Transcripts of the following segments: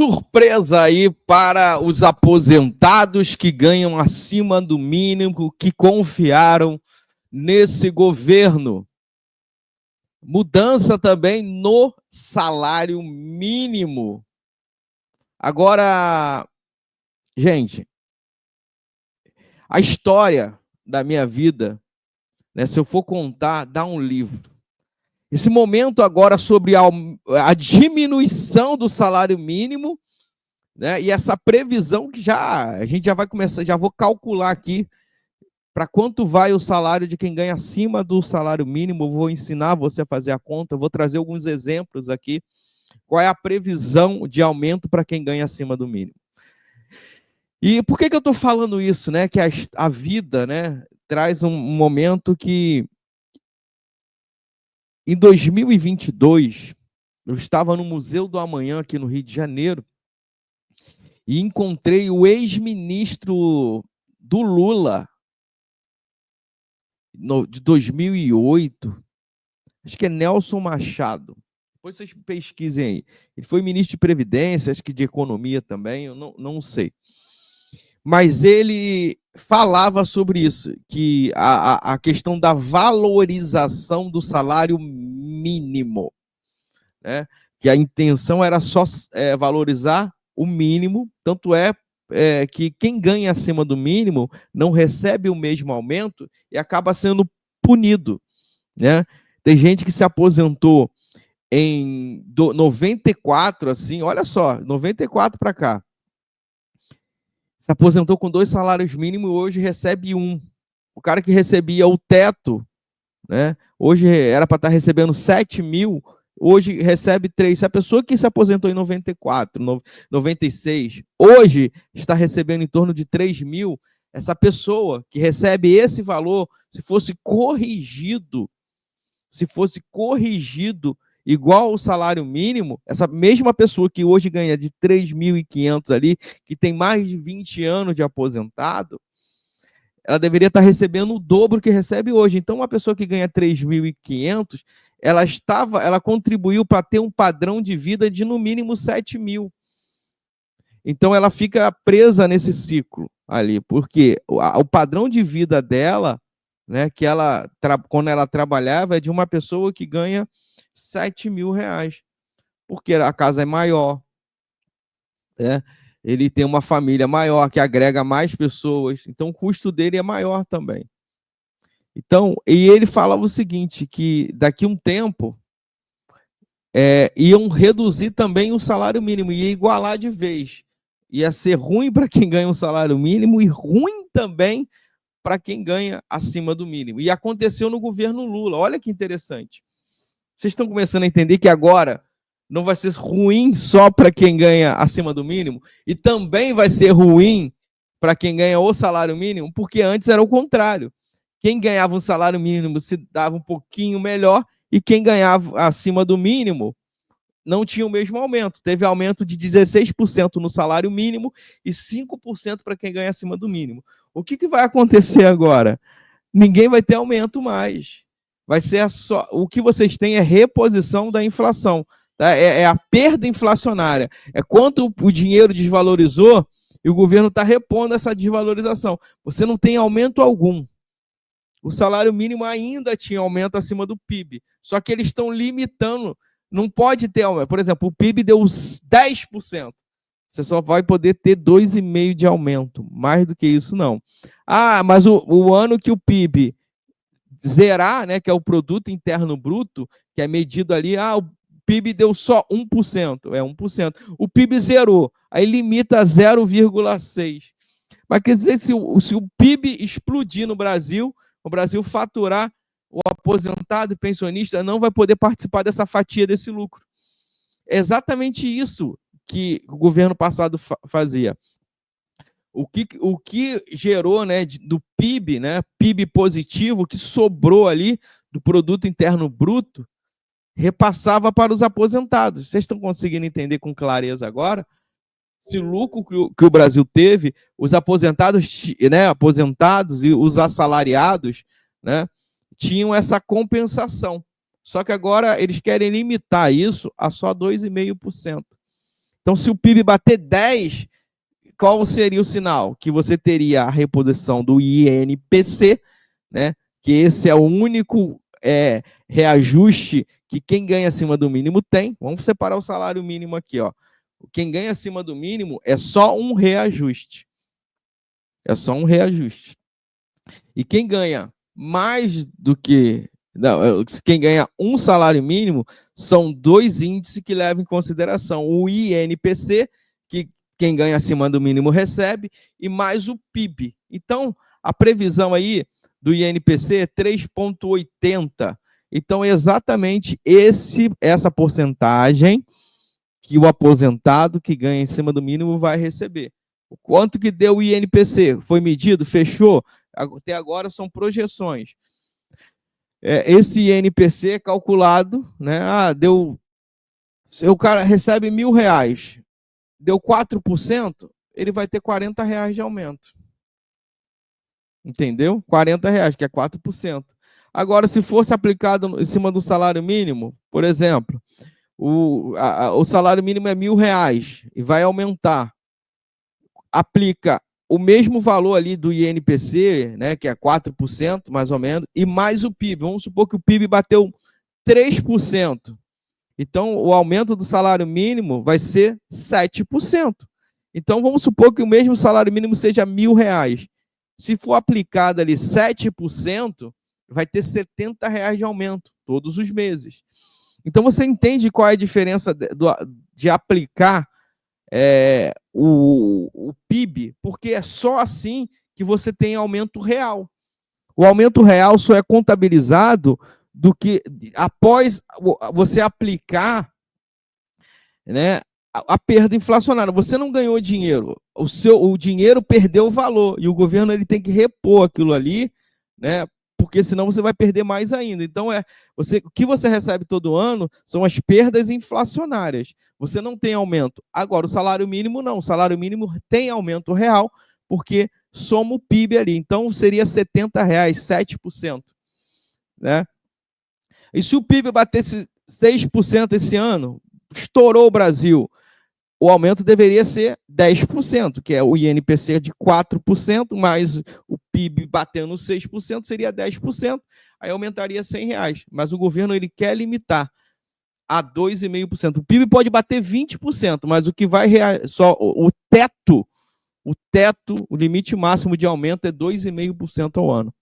Surpresa aí para os aposentados que ganham acima do mínimo, que confiaram nesse governo. Mudança também no salário mínimo. Agora, gente, a história da minha vida, né, se eu for contar, dá um livro. Esse momento agora sobre a diminuição do salário mínimo, né, e essa previsão que a gente já vai começar, já vou calcular aqui para quanto vai o salário de quem ganha acima do salário mínimo. Eu vou ensinar você a fazer a conta, vou trazer alguns exemplos aqui. Qual é a previsão de aumento para quem ganha acima do mínimo? E por que eu estou falando isso, né? Que a vida, né, traz um momento que em 2022 eu estava no Museu do Amanhã aqui no Rio de Janeiro e encontrei o ex-ministro do Lula de 2008, acho que é Nelson Machado. Depois vocês pesquisem aí. Ele foi ministro de Previdência, acho que de Economia também, eu não sei. Mas ele falava sobre isso, que a questão da valorização do salário mínimo, né? Que a intenção era só valorizar o mínimo, tanto é que quem ganha acima do mínimo não recebe o mesmo aumento e acaba sendo punido, né? Tem gente que se aposentou em 94, assim, olha só, 94 para cá, se aposentou com 2 salários mínimos e hoje recebe 1. O cara que recebia o teto, né, hoje era para estar recebendo 7 mil, hoje recebe 3. Se a pessoa que se aposentou em 94, 96, hoje está recebendo em torno de 3 mil, essa pessoa que recebe esse valor, se fosse corrigido igual o salário mínimo, essa mesma pessoa que hoje ganha de 3.500 ali, que tem mais de 20 anos de aposentado, ela deveria estar recebendo o dobro que recebe hoje. Então, uma pessoa que ganha 3.500, ela contribuiu para ter um padrão de vida de no mínimo 7 mil. Então, ela fica presa nesse ciclo ali, porque o padrão de vida dela, né, que quando ela trabalhava, é de uma pessoa que ganha 7 mil reais, porque a casa é maior, né? Ele tem uma família maior, que agrega mais pessoas, então o custo dele é maior também. Então, e ele falava o seguinte, que daqui a um tempo iam reduzir também o salário mínimo, ia igualar de vez. Ia ser ruim para quem ganha um salário mínimo e ruim também para quem ganha acima do mínimo. E aconteceu no governo Lula, olha que interessante. Vocês estão começando a entender que agora não vai ser ruim só para quem ganha acima do mínimo, e também vai ser ruim para quem ganha o salário mínimo, porque antes era o contrário. Quem ganhava um salário mínimo se dava um pouquinho melhor, e quem ganhava acima do mínimo não tinha o mesmo aumento. Teve aumento de 16% no salário mínimo e 5% para quem ganha acima do mínimo. O que vai acontecer agora? Ninguém vai ter aumento mais. Vai ser o que vocês têm é reposição da inflação. Tá? É a perda inflacionária. É quanto o dinheiro desvalorizou e o governo está repondo essa desvalorização. Você não tem aumento algum. O salário mínimo ainda tinha aumento acima do PIB. Só que eles estão limitando. Não pode ter aumento. Por exemplo, o PIB deu 10%. Você só vai poder ter 2,5% de aumento. Mais do que isso, não. Ah, mas o ano que o PIB zerar, né, que é o produto interno bruto, que é medido ali, o PIB deu só 1%, 1%. O PIB zerou, aí limita a 0,6%. Mas quer dizer, se o PIB explodir no Brasil, o Brasil faturar, o aposentado e pensionista não vai poder participar dessa fatia desse lucro. É exatamente isso que o governo passado fazia. O que gerou, né, do PIB, né, PIB positivo, que sobrou ali do produto interno bruto, repassava para os aposentados. Vocês estão conseguindo entender com clareza agora? Esse lucro que o Brasil teve, os aposentados, né, aposentados e os assalariados, né, tinham essa compensação. Só que agora eles querem limitar isso a só 2,5%. Então, se o PIB bater 10, qual seria o sinal? Que você teria a reposição do INPC, né? Que esse é o único reajuste que quem ganha acima do mínimo tem. Vamos separar o salário mínimo aqui, ó. Quem ganha acima do mínimo é só um reajuste. É só um reajuste. E quem ganha mais do que... Não, quem ganha um salário mínimo são dois índices que levam em consideração o INPC, que quem ganha acima do mínimo recebe, e mais o PIB. Então, a previsão aí do INPC é 3,80. Então, é exatamente essa porcentagem que o aposentado que ganha em cima do mínimo vai receber. O quanto que deu o INPC? Foi medido? Fechou? Até agora são projeções. Esse INPC é calculado, né? Deu... Se o cara recebe R$1.000, deu 4%, ele vai ter R$40 de aumento. Entendeu? R$40, que é 4%. Agora, se fosse aplicado em cima do salário mínimo, por exemplo, o salário mínimo é R$1.000 e vai aumentar. Aplica o mesmo valor ali do INPC, né, que é 4%, mais ou menos, e mais o PIB. Vamos supor que o PIB bateu 3%. Então, o aumento do salário mínimo vai ser 7%. Então, vamos supor que o mesmo salário mínimo seja R$1.000. Se for aplicado ali 7%, vai ter R$70 de aumento todos os meses. Então, você entende qual é a diferença de aplicar o PIB? Porque é só assim que você tem aumento real. O aumento real só é contabilizado do que após você aplicar, né, a perda inflacionária. Você não ganhou dinheiro, o dinheiro perdeu o valor e o governo ele tem que repor aquilo ali, né? Porque senão você vai perder mais ainda. Então, o que você recebe todo ano são as perdas inflacionárias. Você não tem aumento. Agora, o salário mínimo não. O salário mínimo tem aumento real, porque soma o PIB ali. Então, seria R$70, 7%. Né? E se o PIB batesse 6% esse ano, estourou o Brasil, o aumento deveria ser 10%, que é o INPC de 4%, mais o PIB batendo 6%, seria 10%, aí aumentaria R$100. Mas o governo ele quer limitar a 2,5%. O PIB pode bater 20%, mas o que vai só o teto, o limite máximo de aumento é 2,5% ao ano.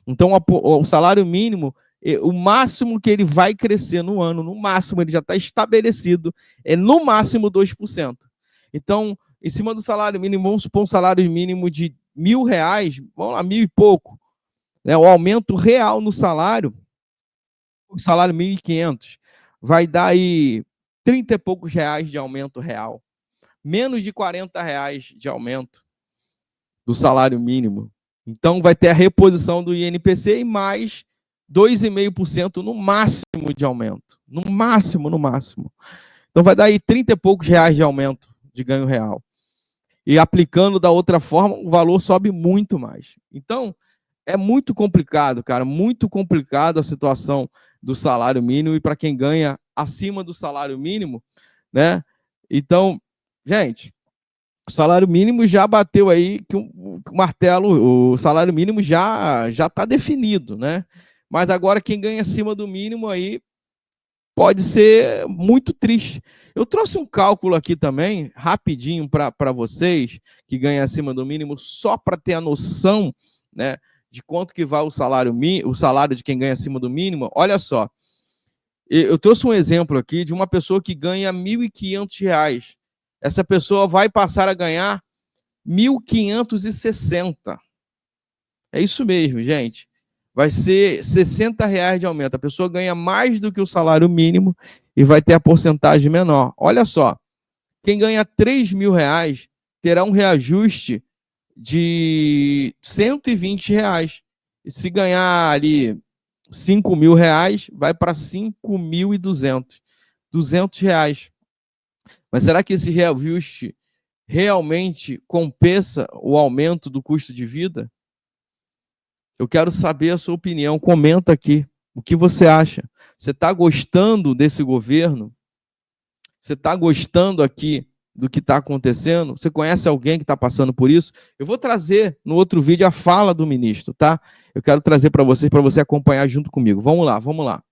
Então, o salário mínimo, o máximo que ele vai crescer no ano, no máximo, ele já está estabelecido, é no máximo 2%. Então, em cima do salário mínimo, vamos supor um salário mínimo de R$1.000, vamos lá, 1.000 e pouco, né? O aumento real no salário, o salário 1.500, vai dar aí 30 e poucos reais de aumento real. Menos de R$40 de aumento do salário mínimo. Então, vai ter a reposição do INPC e mais 2,5% no máximo de aumento. No máximo, no máximo. Então, vai dar aí 30 e poucos reais de aumento de ganho real. E aplicando da outra forma, o valor sobe muito mais. Então, é muito complicado, cara. Muito complicado a situação do salário mínimo e para quem ganha acima do salário mínimo, né? Então, gente, o salário mínimo já bateu aí que o martelo, o salário mínimo já está definido, né? Mas agora quem ganha acima do mínimo aí pode ser muito triste. Eu trouxe um cálculo aqui também, rapidinho, para vocês que ganham acima do mínimo, só para ter a noção, né, de quanto que vai o salário de quem ganha acima do mínimo. Olha só, eu trouxe um exemplo aqui de uma pessoa que ganha R$1.500. Essa pessoa vai passar a ganhar 1.560. É isso mesmo, gente. Vai ser R$60 de aumento. A pessoa ganha mais do que o salário mínimo e vai ter a porcentagem menor. Olha só, quem ganha R$3.000 terá um reajuste de R$120. E se ganhar ali R$5.000, vai para R$5.200. R$200. Mas será que esse reajuste realmente compensa o aumento do custo de vida? Eu quero saber a sua opinião. Comenta aqui. O que você acha? Você está gostando desse governo? Você está gostando aqui do que está acontecendo? Você conhece alguém que está passando por isso? Eu vou trazer no outro vídeo a fala do ministro, tá? Eu quero trazer para você acompanhar junto comigo. Vamos lá, vamos lá.